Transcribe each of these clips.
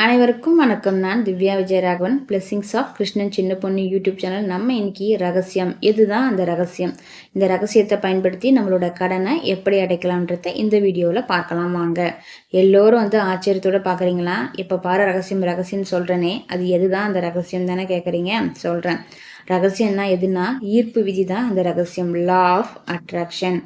அனைவருக்கும் வணக்கம். நான் திவ்யா விஜயராகவன். பிளெஸிங்ஸ் ஆஃப் கிருஷ்ணன் சின்ன பொண்ணு யூடியூப் சேனல். நம்ம இன்னைக்கு ரகசியம் இதுதான் அந்த ரகசியம். இந்த ரகசியத்தை பயன்படுத்தி நம்மளோட கடனை எப்படி அடைக்கலாம்ன்றத இந்த வீடியோவில் பார்க்கலாம் வாங்க. எல்லோரும் ஆச்சரியத்தோடு பார்க்குறீங்களா? இப்போ பாரு ரகசியம் ரகசியம் சொல்கிறேனே, அது எதுதான் அந்த ரகசியம் தானே கேட்குறீங்க? சொல்கிறேன். ரகசியம்னா எதுனா ஈர்ப்பு விதி தான் அந்த ரகசியம். Law of attraction.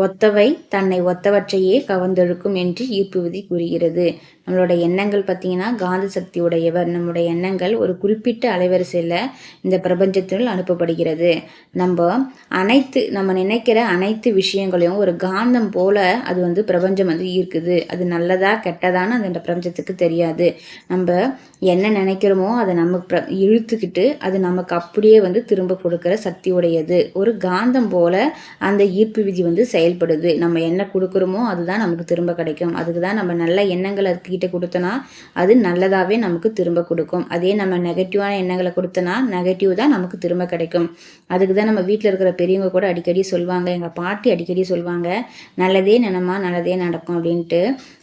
ஒத்தவை தன்னை ஒத்தவற்றையே கவர்ந்தெழுக்கும் என்று ஈர்ப்பு விதி கூறுகிறது. நம்மளோட எண்ணங்கள் பார்த்தீங்கன்னா காந்த சக்தி உடையவர். நம்மளுடைய எண்ணங்கள் ஒரு குறிப்பிட்ட அலைவரிசையில் இந்த பிரபஞ்சத்தில் அனுப்பப்படுகிறது. நம்ம நினைக்கிற அனைத்து விஷயங்களையும் ஒரு காந்தம் போல அது பிரபஞ்சம் ஈர்க்குது. அது நல்லதா கெட்டதான்னு அந்த பிரபஞ்சத்துக்கு தெரியாது. நம்ம என்ன நினைக்கிறோமோ அதை நமக்கு இழுத்துக்கிட்டு அது நமக்கு அப்படியே திரும்ப கொடுக்குற சக்தி உடையது. ஒரு காந்தம் போல அந்த ஈர்ப்பு விதி செயல்படுது. நம்ம என்ன கொடுக்குறோமோ அதுதான் நமக்கு திரும்ப கிடைக்கும். அதுக்கு தான் நம்ம நல்ல எண்ணங்களை கிட்ட கொடுத்தனா அது நல்லதாகவே நமக்கு திரும்ப கொடுக்கும். அதே நம்ம நெகட்டிவான எண்ணங்களை கொடுத்தனா நெகட்டிவ் தான் நமக்கு திரும்ப கிடைக்கும். அதுக்கு தான் நம்ம வீட்டில் இருக்கிற பெரியவங்க கூட அடிக்கடி சொல்லுவாங்க, எங்கள் பாட்டி அடிக்கடி சொல்லுவாங்க, நல்லதே நினைமா நல்லதே நடக்கும் அப்படின்ட்டு.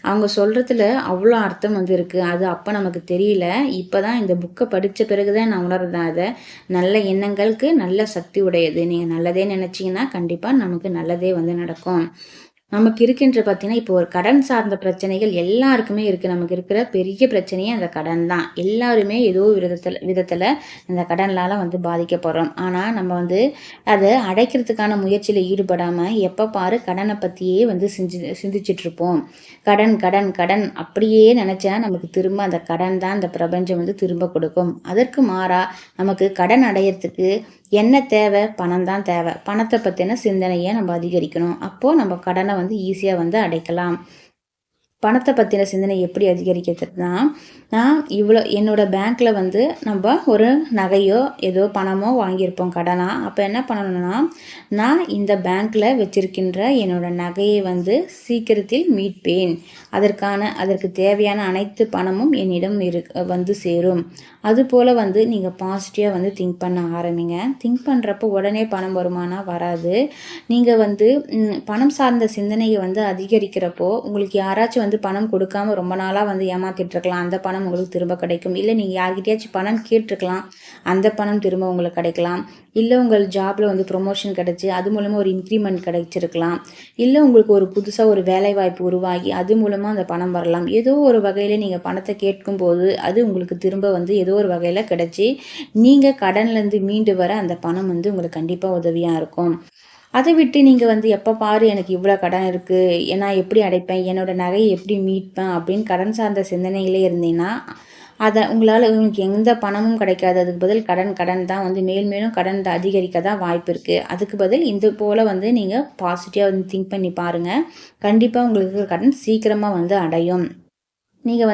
அவங்க சொல்கிறதுல அவ்வளோ அர்த்தம் இருக்குது. அது அப்போ நமக்கு தெரியல. இப்போ தான் இந்த புக்கை படித்த பிறகு தான் நான் உணர்றேன். அதை நல்ல எண்ணங்களுக்கு நல்ல சக்தி உடையது. நீங்கள் நல்லதே நினச்சிங்கன்னா கண்டிப்பாக நமக்கு நல்லதே நடக்கும். நமக்கு இருக்கின்ற பார்த்தீங்கன்னா இப்போ ஒரு கடன் சார்ந்த பிரச்சனைகள் எல்லாருக்குமே இருக்குது. நமக்கு இருக்கிற பெரிய பிரச்சனையே அந்த கடன் தான். எல்லாருமே ஏதோ விதத்தில் இந்த கடனால் பாதிக்கப்படுறோம். ஆனால் நம்ம அதை அடைக்கிறதுக்கான முயற்சியில் ஈடுபடாமல் எப்போ பாரு கடனை பற்றியே சிந்திச்சிட்ருப்போம். கடன் கடன் கடன் அப்படியே நினச்சா நமக்கு திரும்ப அந்த கடன் தான் அந்த பிரபஞ்சம் திரும்ப கொடுக்கும். அதற்கு மாறா நமக்கு கடன் அடையிறதுக்கு என்ன தேவை? பணம் தான் தேவை. பணத்தை பற்றின சிந்தனையை நம்ம அதிகரிக்கணும். அப்போது நம்ம கடனை ஈஸியாக அடைக்கலாம். பணத்தை பற்றின சிந்தனை எப்படி அதிகரிக்கிறதுனா, நான் என்னோடய பேங்க்கில் நம்ம ஒரு நகையோ ஏதோ பணமோ வாங்கியிருப்போம் கடனாக. அப்போ என்ன பண்ணணும்னா, நான் இந்த பேங்க்கில் வச்சுருக்கின்ற என்னோடய நகையை சீக்கிரத்தில் மீட்பேன். அதற்கு தேவையான அனைத்து பணமும் என்னிடம் சேரும். அதுபோல் நீங்கள் பாசிட்டிவாக திங்க் பண்ண ஆரம்பிங்க. திங்க் பண்ணுறப்போ உடனே பணம் வருமானா வராது. நீங்கள் பணம் சார்ந்த சிந்தனையை அதிகரிக்கிறப்போ உங்களுக்கு யாராச்சும் பணம் கொடுக்காம ரொம்ப நாளாக ஏமாத்திட்டு இருக்கலாம். அந்த பணம் உங்களுக்கு திரும்ப கிடைக்கும். இல்லை நீங்கள் யார்கிட்டயாச்சும் பணம் கேட்டிருக்கலாம், அந்த பணம் திரும்ப உங்களுக்கு கிடைக்கலாம். இல்லை உங்கள் ஜாபில் ப்ரொமோஷன் கிடைச்சி அது மூலமாக ஒரு இன்க்ரிமெண்ட் கிடைச்சிருக்கலாம். இல்லை உங்களுக்கு ஒரு புதுசாக ஒரு வேலைவாய்ப்பு உருவாகி அது மூலமாக அந்த பணம் வரலாம். ஏதோ ஒரு வகையில் நீங்கள் பணத்தை கேட்கும்போது அது உங்களுக்கு திரும்ப ஏதோ ஒரு வகையில் கிடைச்சி நீங்கள் கடன்லேருந்து மீண்டு வர அந்த பணம் உங்களுக்கு கண்டிப்பாக உதவியாக இருக்கும். அதை விட்டு நீங்கள் எப்போ பாரு எனக்கு இவ்வளோ கடன் இருக்குது, நான் எப்படி அடைப்பேன், என்னோடய நகையை எப்படி மீட்பேன் அப்படின்னு கடன் சார்ந்த சிந்தனையிலே இருந்தீங்கன்னா உங்களுக்கு எந்த பணமும் கிடைக்காது. அதுக்கு பதில் கடன் தான் மேல் மேலும் கடன் அதிகரிக்க தான் வாய்ப்பு இருக்குது. அதுக்கு பதில் இந்த போல் நீங்கள் பாசிட்டிவாக திங்க் பண்ணி பாருங்கள். கண்டிப்பாக உங்களுக்கு கடன் சீக்கிரமாக அடையும். நீங்கள்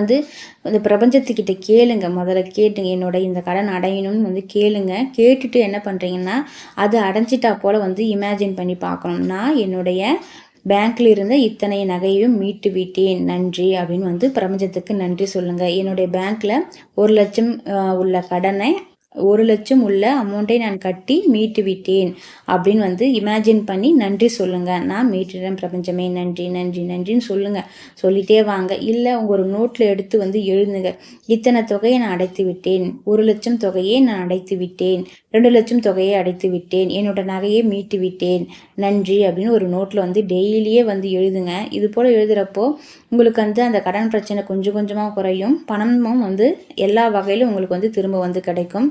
இந்த பிரபஞ்சத்துக்கிட்ட கேளுங்க. முதல்ல கேட்டுங்க, என்னோட இந்த கடன் அடையணும்னு கேளுங்க. கேட்டுட்டு என்ன பண்ணுறீங்கன்னா, அது அடைஞ்சிட்டா போல் இமேஜின் பண்ணி பார்க்கணும். நான் என்னுடைய பேங்க்கில் இருந்த இத்தனை நகையும் மீட்டு விட்டேன், நன்றி அப்படின்னு பிரபஞ்சத்துக்கு நன்றி சொல்லுங்கள். என்னுடைய பேங்க்கில் 1,00,000 உள்ள கடனை 1,00,000 உள்ள அமௌண்ட்டை நான் கட்டி மீட்டு விட்டேன் அப்படின்னு இமேஜின் பண்ணி நன்றி சொல்லுங்கள். நான் மீட்டுறேன் பிரபஞ்சமே, நன்றி நன்றி நன்றின்னு சொல்லுங்கள். சொல்லிகிட்டே வாங்க. இல்லை உங்கள் ஒரு நோட்டில் எடுத்து எழுதுங்க. இத்தனை தொகையை நான் அடைத்து விட்டேன், 1,00,000 தொகையை நான் அடைத்து விட்டேன், 2,00,000 தொகையை அடைத்து விட்டேன், என்னோட நகையை மீட்டு விட்டேன், நன்றி அப்படின்னு ஒரு நோட்டில் டெய்லியே எழுதுங்க. இது போல் எழுதுகிறப்போ உங்களுக்கு அந்த கடன் பிரச்சனை கொஞ்சம் கொஞ்சமாக குறையும். பணமும் எல்லா வகையிலும் உங்களுக்கு திரும்ப கிடைக்கும்.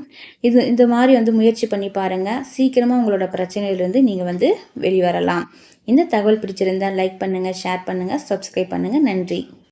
இந்த மாதிரி முயற்சி பண்ணி பாருங்கள். சீக்கிரமாக உங்களோட பிரச்சனையிலேருந்து நீங்கள் வெளிவரலாம். இந்த தகவல் பிடிச்சிருந்தால் லைக் பண்ணுங்கள், ஷேர் பண்ணுங்கள், சப்ஸ்கிரைப் பண்ணுங்கள். நன்றி.